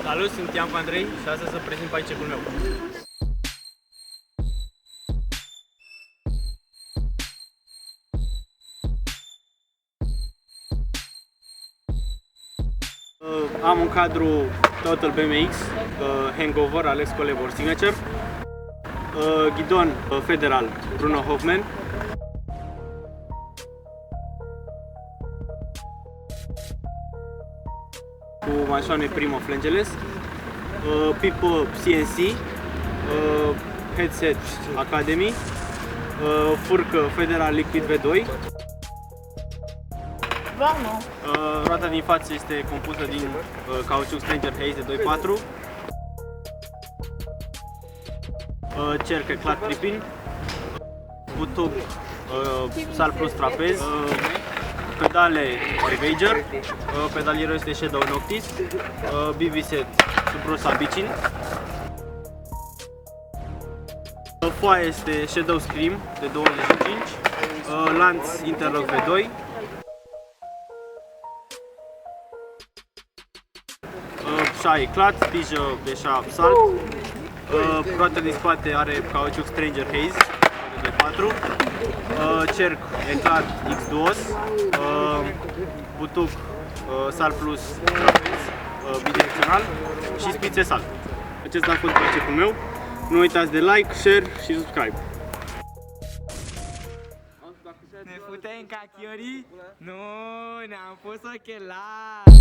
Salut, sunt Iancu Andrei și astăzi să prezint bicycle-ul meu. Am un cadru Total BMX, Hangover, Alex Colebor Signature, ghidon Federal Bruno Hoffman, cu mașoane Primo Flangeless, pipă CNC, headset Academy, furcă Federal Liquid V2. Roata din față este compusă din cauciuc Stranger Haze de 2.4, cerc Eclat Tripin, butuc Sal Plus Trapez, pedale Ravager, pedalierul este Shadow Noctis, BB set Subrosa Bicin, foaia este Shadow Scream de 25, lanț Interlock V2, șa Eclat, tijă de șa Salt, roata din spate are cauciuc Stranger Haze de 2.4, cerc Eclat X Duos, butuc Sal Plus Trapez bidirecțional și spițe Salt. Acesta a fost bicycle-ul meu. Nu uitați de like, share și subscribe. Ne putem ca Chiori? Nu, ne-am pus ochelari!